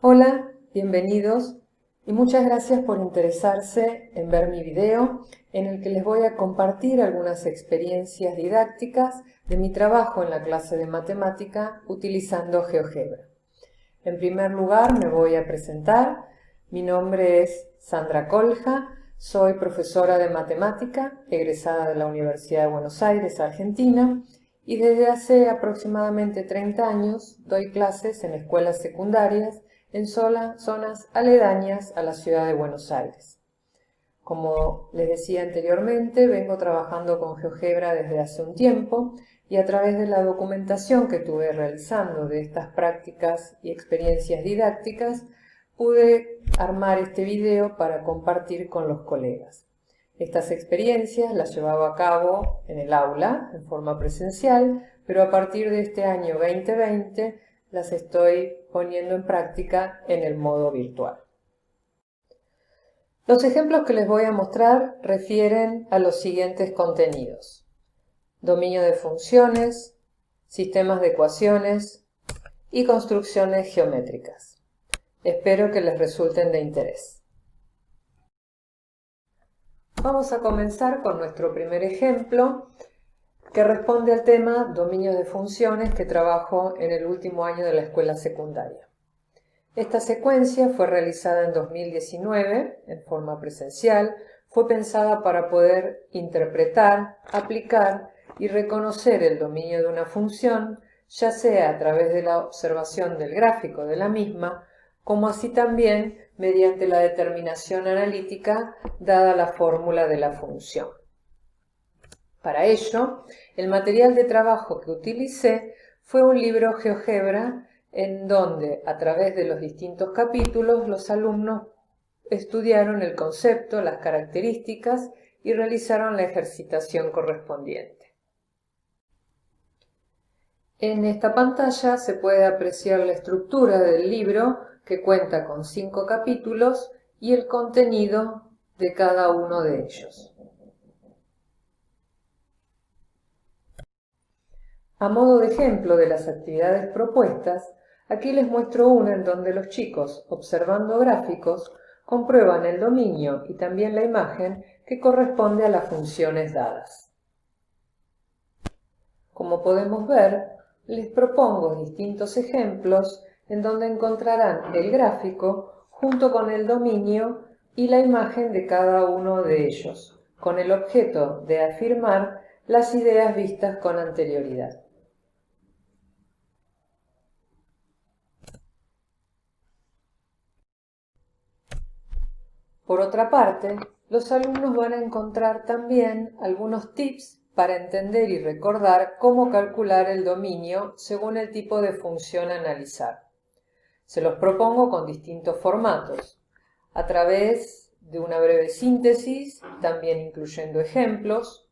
Hola, bienvenidos y muchas gracias por interesarse en ver mi video en el que les voy a compartir algunas experiencias didácticas de mi trabajo en la clase de matemática utilizando GeoGebra. En primer lugar me voy a presentar. Mi nombre es Sandra Colja, soy profesora de matemática egresada de la Universidad de Buenos Aires, Argentina, y desde hace aproximadamente 30 años doy clases en escuelas secundarias en zonas aledañas a la ciudad de Buenos Aires. Como les decía anteriormente, vengo trabajando con GeoGebra desde hace un tiempo y a través de la documentación que tuve realizando de estas prácticas y experiencias didácticas, pude armar este video para compartir con los colegas. Estas experiencias las llevaba a cabo en el aula, en forma presencial, pero a partir de este año 2020 las estoy poniendo en práctica en el modo virtual. Los ejemplos que les voy a mostrar refieren a los siguientes contenidos: dominio de funciones, sistemas de ecuaciones y construcciones geométricas. Espero que les resulten de interés. Vamos a comenzar con nuestro primer ejemplo, que responde al tema dominios de funciones que trabajo en el último año de la escuela secundaria. Esta secuencia fue realizada en 2019 en forma presencial, fue pensada para poder interpretar, aplicar y reconocer el dominio de una función, ya sea a través de la observación del gráfico de la misma, como así también mediante la determinación analítica dada la fórmula de la función. Para ello, el material de trabajo que utilicé fue un libro GeoGebra en donde, a través de los distintos capítulos, los alumnos estudiaron el concepto, las características y realizaron la ejercitación correspondiente. En esta pantalla se puede apreciar la estructura del libro, que cuenta con 5 capítulos, y el contenido de cada uno de ellos. A modo de ejemplo de las actividades propuestas, aquí les muestro una en donde los chicos, observando gráficos, comprueban el dominio y también la imagen que corresponde a las funciones dadas. Como podemos ver, les propongo distintos ejemplos en donde encontrarán el gráfico junto con el dominio y la imagen de cada uno de ellos, con el objeto de afirmar las ideas vistas con anterioridad. Por otra parte, los alumnos van a encontrar también algunos tips para entender y recordar cómo calcular el dominio según el tipo de función a analizar. Se los propongo con distintos formatos, a través de una breve síntesis, también incluyendo ejemplos,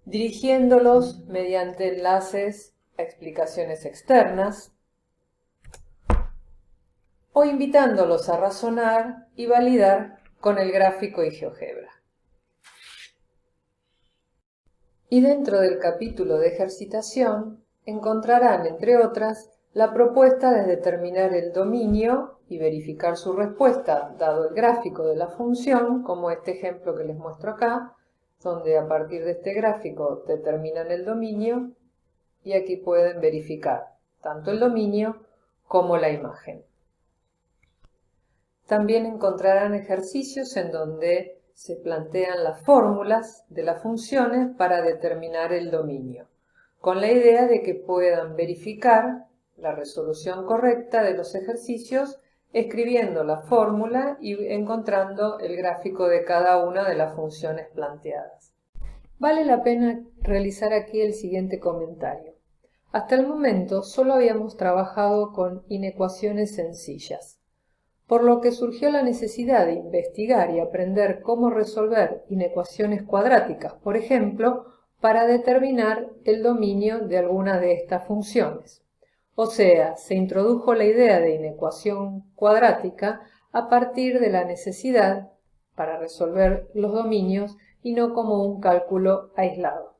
dirigiéndolos mediante enlaces a explicaciones externas, o invitándolos a razonar y validar con el gráfico y GeoGebra. Y dentro del capítulo de ejercitación encontrarán, entre otras, la propuesta de determinar el dominio y verificar su respuesta, dado el gráfico de la función, como este ejemplo que les muestro acá, donde a partir de este gráfico determinan el dominio y aquí pueden verificar tanto el dominio como la imagen. También encontrarán ejercicios en donde se plantean las fórmulas de las funciones para determinar el dominio, con la idea de que puedan verificar la resolución correcta de los ejercicios escribiendo la fórmula y encontrando el gráfico de cada una de las funciones planteadas. Vale la pena realizar aquí el siguiente comentario. Hasta el momento solo habíamos trabajado con inecuaciones sencillas, por lo que surgió la necesidad de investigar y aprender cómo resolver inecuaciones cuadráticas, por ejemplo, para determinar el dominio de alguna de estas funciones. O sea, se introdujo la idea de inecuación cuadrática a partir de la necesidad para resolver los dominios y no como un cálculo aislado.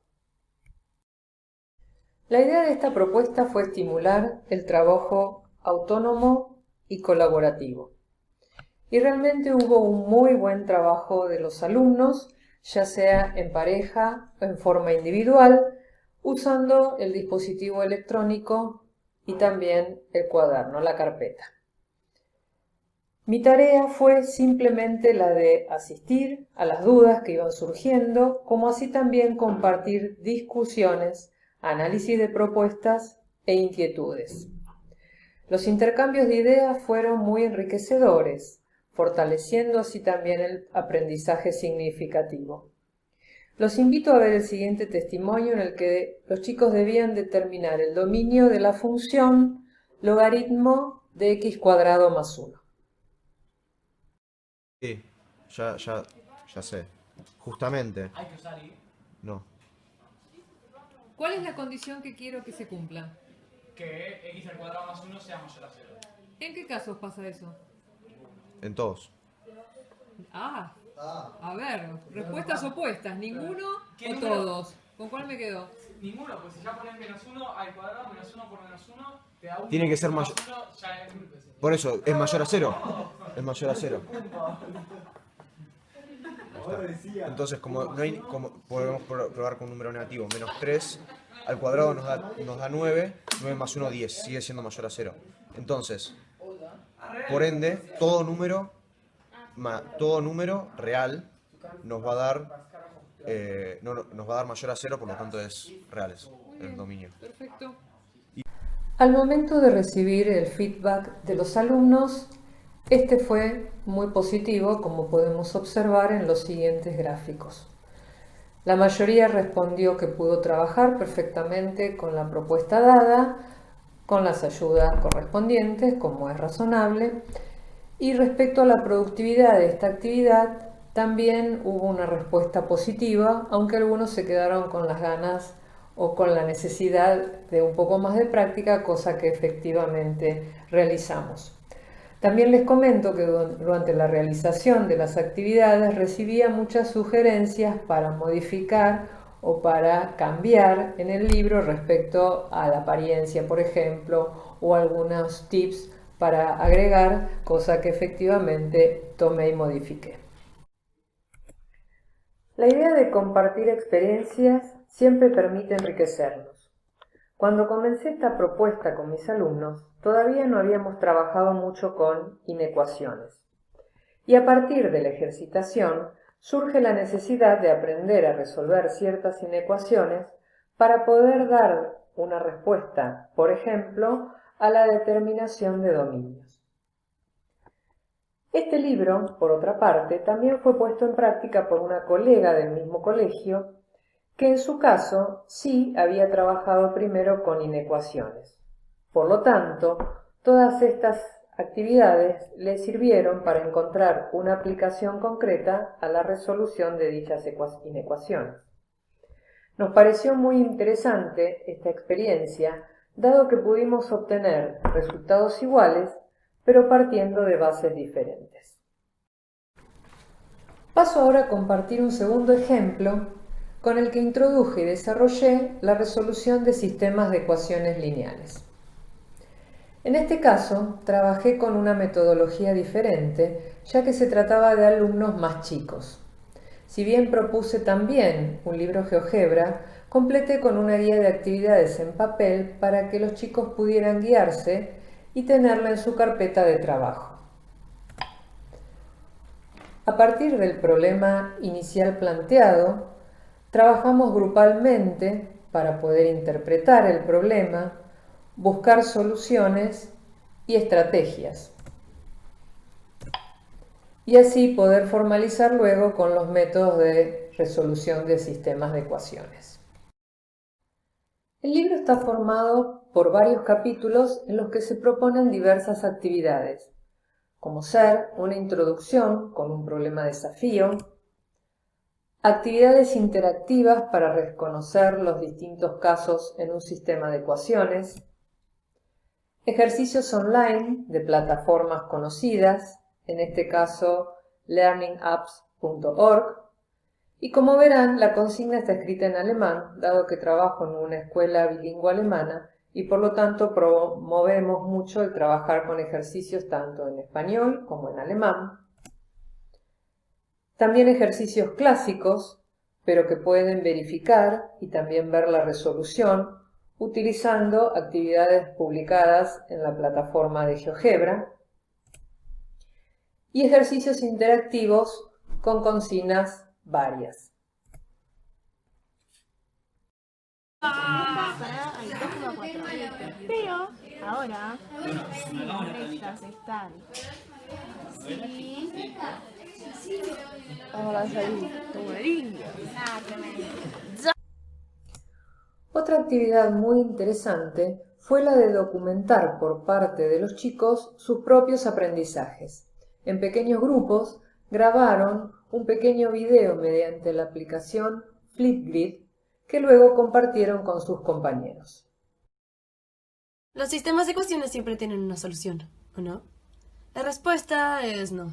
La idea de esta propuesta fue estimular el trabajo autónomo y colaborativo. Y realmente hubo un muy buen trabajo de los alumnos, ya sea en pareja o en forma individual, usando el dispositivo electrónico y también el cuaderno, la carpeta. Mi tarea fue simplemente la de asistir a las dudas que iban surgiendo, como así también compartir discusiones, análisis de propuestas e inquietudes. Los intercambios de ideas fueron muy enriquecedores, fortaleciendo así también el aprendizaje significativo. Los invito a ver el siguiente testimonio en el que los chicos debían determinar el dominio de la función logaritmo de x cuadrado más 1. Sí, ya sé. Justamente. ¿Hay que usar i? No. ¿Cuál es la condición que quiero que se cumpla? Que x al cuadrado más 1 sea mayor a 0. ¿En qué casos pasa eso? En todos. A ver, respuestas opuestas, ninguno ¿Qué o número? todos. ¿Con cuál me quedo? Ninguno, pues si ya pones menos 1 al cuadrado, menos 1 por menos 1, te da 1. Tiene que ser mayor. Ya es... Por eso, es mayor a 0. Es mayor a 0. Entonces, como no hay, como podemos probar con un número negativo, menos 3 al cuadrado nos da 9, 9 más 1, 10, sigue siendo mayor a 0. Entonces, por ende, todo número real nos va a dar nos va a dar mayor a 0, por lo tanto es reales el dominio. Perfecto. Al momento de recibir el feedback de los alumnos, este fue muy positivo, como podemos observar en los siguientes gráficos. La mayoría respondió que pudo trabajar perfectamente con la propuesta dada, con las ayudas correspondientes, como es razonable, y respecto a la productividad de esta actividad, también hubo una respuesta positiva, aunque algunos se quedaron con las ganas o con la necesidad de un poco más de práctica, cosa que efectivamente realizamos. También les comento que durante la realización de las actividades recibía muchas sugerencias para modificar o para cambiar en el libro respecto a la apariencia, por ejemplo, o algunos tips para agregar, cosa que efectivamente tomé y modifiqué. La idea de compartir experiencias siempre permite enriquecernos. Cuando comencé esta propuesta con mis alumnos, todavía no habíamos trabajado mucho con inecuaciones. Y a partir de la ejercitación surge la necesidad de aprender a resolver ciertas inecuaciones para poder dar una respuesta, por ejemplo, a la determinación de dominios. Este libro, por otra parte, también fue puesto en práctica por una colega del mismo colegio que en su caso sí había trabajado primero con inecuaciones. Por lo tanto, todas estas actividades le sirvieron para encontrar una aplicación concreta a la resolución de dichas inecuaciones. Nos pareció muy interesante esta experiencia, dado que pudimos obtener resultados iguales, pero partiendo de bases diferentes. Paso ahora a compartir un segundo ejemplo con el que introduje y desarrollé la resolución de sistemas de ecuaciones lineales. En este caso, trabajé con una metodología diferente, ya que se trataba de alumnos más chicos. Si bien propuse también un libro GeoGebra, completé con una guía de actividades en papel para que los chicos pudieran guiarse y tenerla en su carpeta de trabajo. A partir del problema inicial planteado, trabajamos grupalmente para poder interpretar el problema, buscar soluciones y estrategias, y así poder formalizar luego con los métodos de resolución de sistemas de ecuaciones. El libro está formado por varios capítulos en los que se proponen diversas actividades, como ser una introducción con un problema desafío, actividades interactivas para reconocer los distintos casos en un sistema de ecuaciones, ejercicios online de plataformas conocidas, en este caso learningapps.org, y como verán, la consigna está escrita en alemán, dado que trabajo en una escuela bilingüe alemana y por lo tanto promovemos mucho el trabajar con ejercicios tanto en español como en alemán. También ejercicios clásicos, pero que pueden verificar y también ver la resolución utilizando actividades publicadas en la plataforma de GeoGebra. Y ejercicios interactivos con consignas varias. Hay 2,4. Pero ahora, si las rectas están. Sí. Ahora salir como el indio. Otra actividad muy interesante fue la de documentar por parte de los chicos sus propios aprendizajes. En pequeños grupos grabaron un pequeño video mediante la aplicación Flipgrid que luego compartieron con sus compañeros. Los sistemas de ecuaciones siempre tienen una solución, ¿o no? La respuesta es no.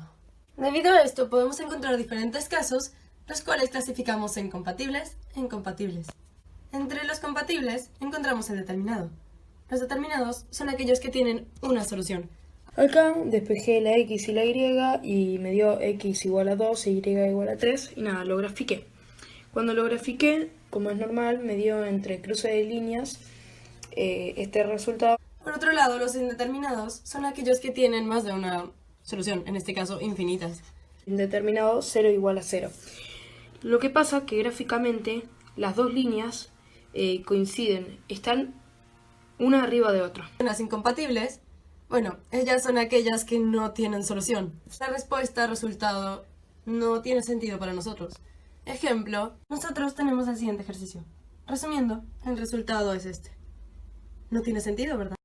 Debido a esto podemos encontrar diferentes casos, los cuales clasificamos en compatibles e incompatibles. Entre los compatibles encontramos el determinado. Los determinados son aquellos que tienen una solución. Acá despejé la x y la y me dio x igual a 2 e y igual a 3 y nada, lo grafiqué. Cuando lo grafiqué, como es normal, me dio entre cruce de líneas este resultado. Por otro lado, los indeterminados son aquellos que tienen más de una solución, en este caso infinitas. Indeterminado 0 igual a 0. Lo que pasa que gráficamente las dos líneas coinciden, están una arriba de otra. Las incompatibles, bueno, ellas son aquellas que no tienen solución. La respuesta, resultado, no tiene sentido para nosotros. Ejemplo, nosotros tenemos el siguiente ejercicio. Resumiendo, el resultado es este. No tiene sentido, ¿verdad?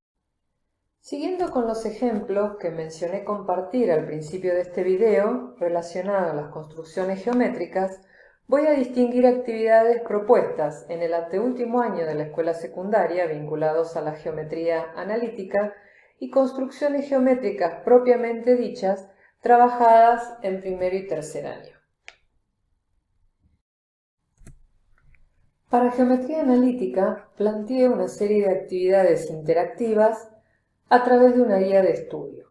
Siguiendo con los ejemplos que mencioné compartir al principio de este video relacionados a las construcciones geométricas, voy a distinguir actividades propuestas en el anteúltimo año de la escuela secundaria vinculados a la geometría analítica y construcciones geométricas propiamente dichas trabajadas en primero y tercer año. Para geometría analítica planteé una serie de actividades interactivas a través de una guía de estudio.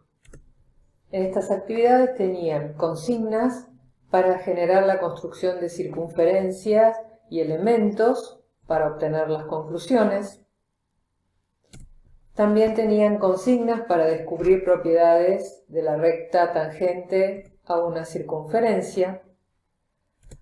En estas actividades tenían consignas para generar la construcción de circunferencias y elementos para obtener las conclusiones. También tenían consignas para descubrir propiedades de la recta tangente a una circunferencia,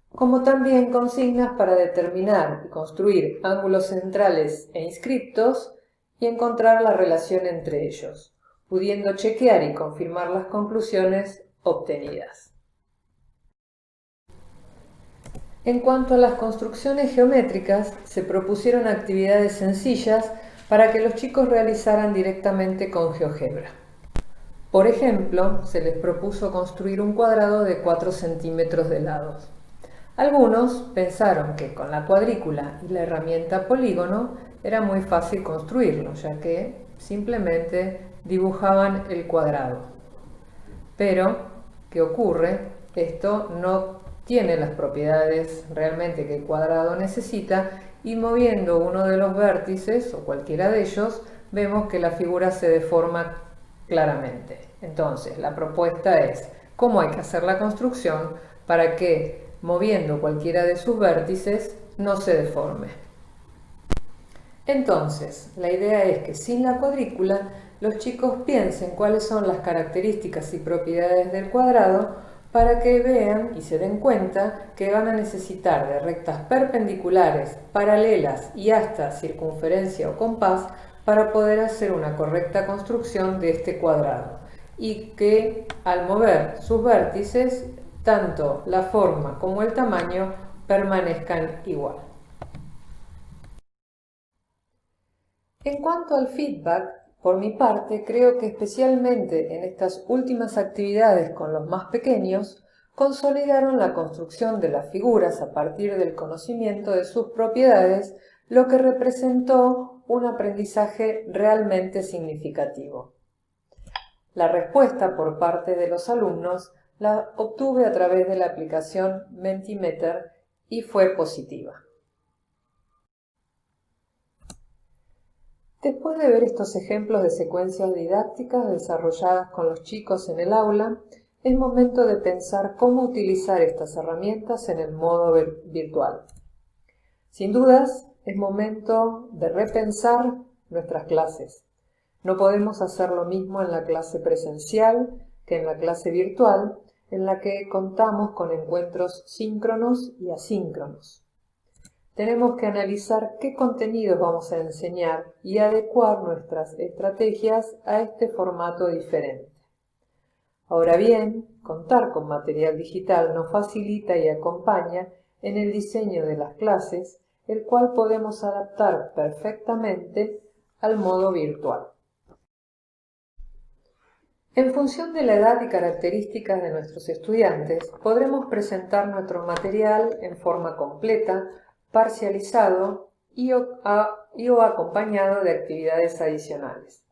como también consignas para determinar y construir ángulos centrales e inscriptos y encontrar la relación entre ellos, pudiendo chequear y confirmar las conclusiones obtenidas. En cuanto a las construcciones geométricas, se propusieron actividades sencillas para que los chicos realizaran directamente con GeoGebra. Por ejemplo, se les propuso construir un cuadrado de 4 centímetros de lados. Algunos pensaron que con la cuadrícula y la herramienta polígono era muy fácil construirlo, ya que simplemente dibujaban el cuadrado. Pero, ¿qué ocurre? Esto no tiene las propiedades realmente que el cuadrado necesita y moviendo uno de los vértices o cualquiera de ellos, vemos que la figura se deforma claramente. Entonces, la propuesta es cómo hay que hacer la construcción para que moviendo cualquiera de sus vértices no se deforme. Entonces, la idea es que sin la cuadrícula los chicos piensen cuáles son las características y propiedades del cuadrado para que vean y se den cuenta que van a necesitar de rectas perpendiculares, paralelas y hasta circunferencia o compás para poder hacer una correcta construcción de este cuadrado y que al mover sus vértices tanto la forma como el tamaño permanezcan igual. En cuanto al feedback, por mi parte, creo que especialmente en estas últimas actividades con los más pequeños, consolidaron la construcción de las figuras a partir del conocimiento de sus propiedades, lo que representó un aprendizaje realmente significativo. La respuesta por parte de los alumnos la obtuve a través de la aplicación Mentimeter y fue positiva. Después de ver estos ejemplos de secuencias didácticas desarrolladas con los chicos en el aula, es momento de pensar cómo utilizar estas herramientas en el modo virtual. Sin dudas, es momento de repensar nuestras clases. No podemos hacer lo mismo en la clase presencial que en la clase virtual, en la que contamos con encuentros síncronos y asíncronos. Tenemos que analizar qué contenidos vamos a enseñar y adecuar nuestras estrategias a este formato diferente. Ahora bien, contar con material digital nos facilita y acompaña en el diseño de las clases, el cual podemos adaptar perfectamente al modo virtual. En función de la edad y características de nuestros estudiantes, podremos presentar nuestro material en forma completa, parcializado y o acompañado de actividades adicionales.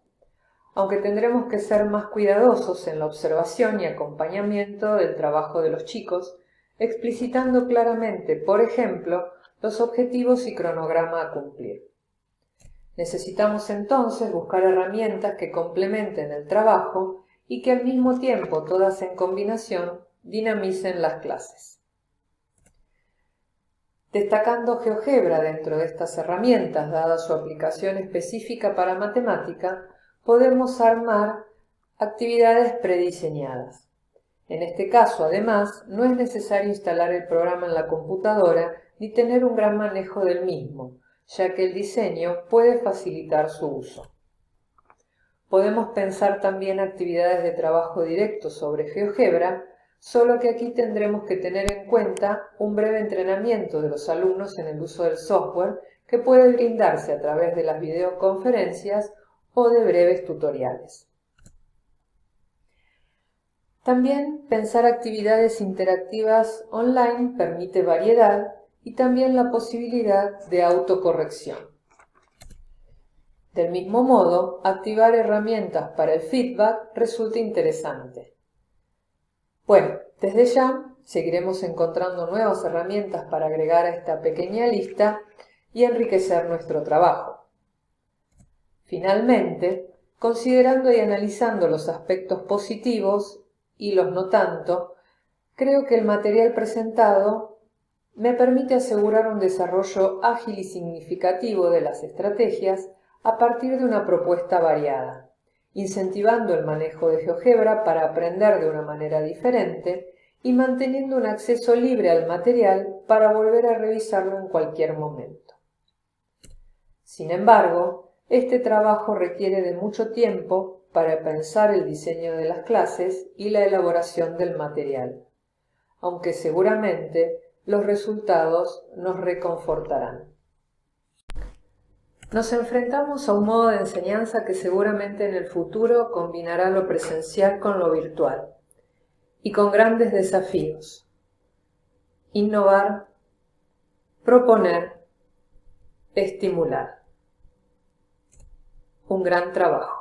Aunque tendremos que ser más cuidadosos en la observación y acompañamiento del trabajo de los chicos, explicitando claramente, por ejemplo, los objetivos y cronograma a cumplir. Necesitamos entonces buscar herramientas que complementen el trabajo y que al mismo tiempo, todas en combinación, dinamicen las clases. Destacando GeoGebra dentro de estas herramientas, dada su aplicación específica para matemática, podemos armar actividades prediseñadas. En este caso, además, no es necesario instalar el programa en la computadora ni tener un gran manejo del mismo, ya que el diseño puede facilitar su uso. Podemos pensar también actividades de trabajo directo sobre GeoGebra, solo que aquí tendremos que tener en cuenta un breve entrenamiento de los alumnos en el uso del software que puede brindarse a través de las videoconferencias o de breves tutoriales. También pensar actividades interactivas online permite variedad y también la posibilidad de autocorrección. Del mismo modo, activar herramientas para el feedback resulta interesante. Bueno, desde ya seguiremos encontrando nuevas herramientas para agregar a esta pequeña lista y enriquecer nuestro trabajo. Finalmente, considerando y analizando los aspectos positivos y los no tanto, creo que el material presentado me permite asegurar un desarrollo ágil y significativo de las estrategias a partir de una propuesta variada, incentivando el manejo de GeoGebra para aprender de una manera diferente y manteniendo un acceso libre al material para volver a revisarlo en cualquier momento. Sin embargo, este trabajo requiere de mucho tiempo para pensar el diseño de las clases y la elaboración del material, aunque seguramente los resultados nos reconfortarán. Nos enfrentamos a un modo de enseñanza que seguramente en el futuro combinará lo presencial con lo virtual y con grandes desafíos. Innovar, proponer, estimular. Un gran trabajo.